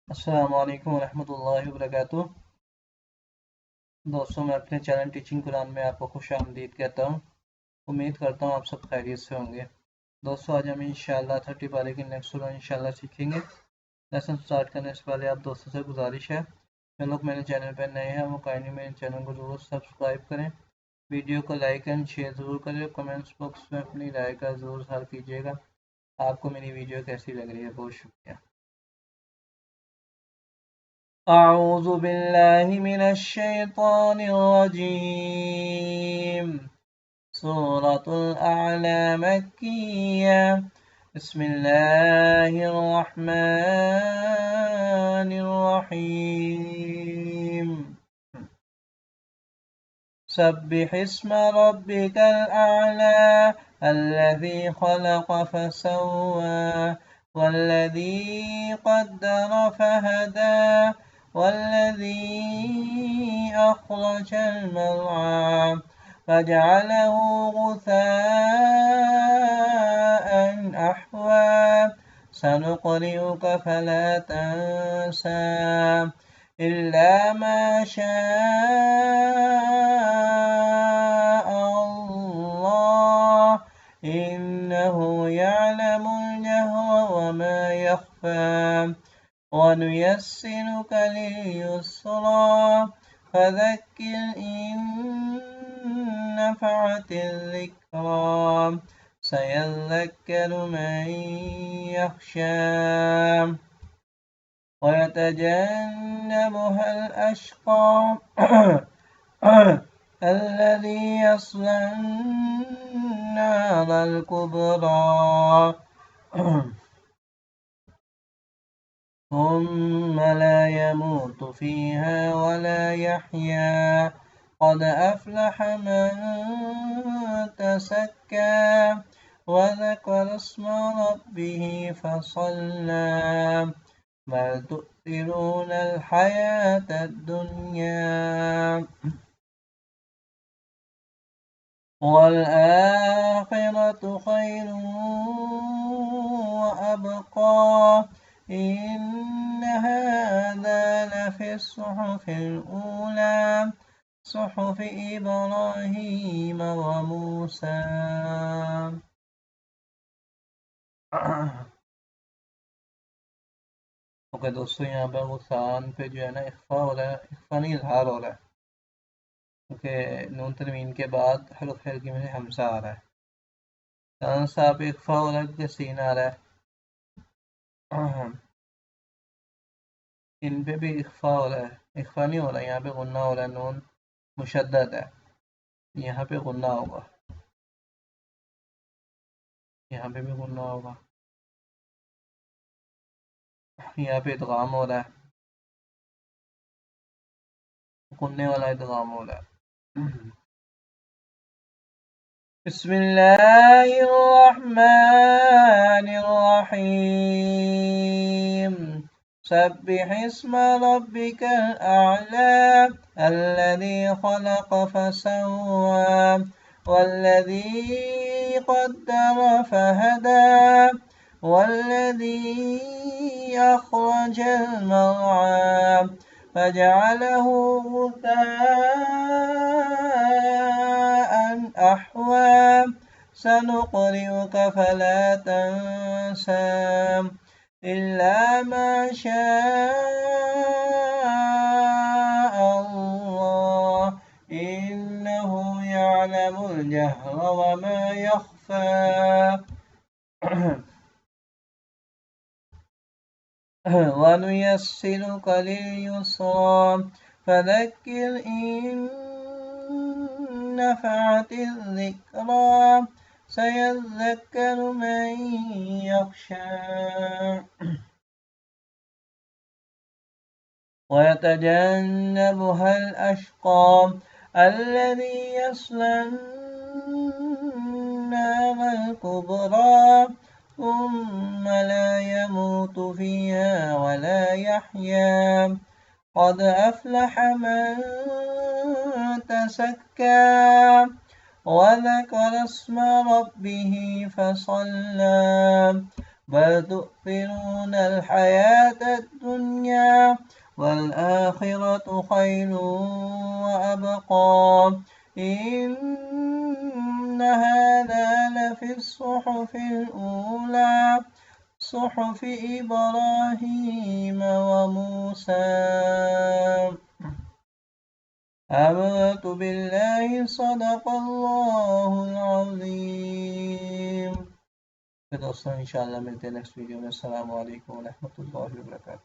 अस्सलामु अलैकुम वरहमतुल्लाहि वबरकातुह। दोस्तों, मैं अपने चैनल टीचिंग कुरान में आपको खुश आमदीद कहता हूँ। उम्मीद करता हूँ आप सब खैरियत से होंगे। दोस्तों, आज हम इंशाअल्लाह 30 पारे की नेक्स्ट सूरह इंशाअल्लाह सीखेंगे। लेसन स्टार्ट करने से पहले आप दोस्तों से गुजारिश है, जो लोग मेरे चैनल पर नए हैं वो काइंडली मेरे चैनल को ज़रूर सब्सक्राइब करें, वीडियो को लाइक एंड शेयर ज़रूर करें, कमेंट्स बॉक्स में अपनी राय का ज़रूर इज़हार कीजिएगा। आपको मेरी वीडियो कैसी लग रही है। बहुत शुक्रिया। أعوذ بالله من الشيطان الرجيم. سورة الأعلى مكية. بسم الله الرحمن الرحيم. سبح اسم ربك الأعلى الذي خلق فسوى والذي قدر فهدى والذي أخرج المرعى فجعله غثاء أحوى سنقرئك فلا تنسى إلا ما شاء الله إنه يعلم الجهر وما يخفى ونيسرك لليسرى فذكر إن نفعت الذكرى سيذكر من يخشى ويتجنبها الأشقى الذي يصلى النار الكبرى ثم لا يموت فيها ولا يحيا قد أفلح من تزكى وذكر اسم ربه فصلى بل تؤثرون الحياة الدنيا والآخرة خير وأبقى إن هذا لفي الصحف الأولى صحف إبراهيم وموسى. ओके दोस्तों, यहाँ पर गुस्सान पे जो है ना इख्फा हो रहा है, इख्फा नहीं इजहार हो रहा है, क्योंकि नून तनवीन के बाद हरफ हल्की में हमसा आ रहा है। तनसा पे इख्फा हो रहा है क्योंकि सीन आ रहा है। इन पे भी इख्फा हो रहा है, इख्फा नहीं हो रहा है, यहाँ पे गुन्ना हो रहा है, नून मुशद्दद है, यहाँ पे गुन्ना होगा, यहाँ पे भी गुन्ना होगा, यहाँ पे इदगाम हो रहा है, गुन्ने वाला इदगाम हो रहा है। बिस्मिल्लाहिर्रहमानिर्रहीम। सब्बिह इस्म रब्बिकल अअला الذي خلق فسوى والذي قدر فهدى والذي أخرج المرعى فجعله غثاء أحوى سنقرئك فلا تنسى إلا ما شاء الله إنه يعلم الجهر وما يخفى ونيسرك لليسرى فذكر إن نفعت الذكرى سيذكر من يخشى ويتجنبها الأشقى الذي يصلى النار الكبرى ثم لا يموت فيها ولا يحيا قد أفلح من تزكى وذكر اسم ربه فصلى بل تؤثرون الحياة الدنيا والآخرة خير وأبقى إن هذا لفي الصحف الأولى صحف إبراهيم وموسى. آمنت بالله صدق الله العظيم. फिर दोस्तों इंशाल्लाह मिलते हैं नेक्स्ट वीडियो में। अस्सलाम वालेकुम व रहमतुल्लाहि व बरकातुहू।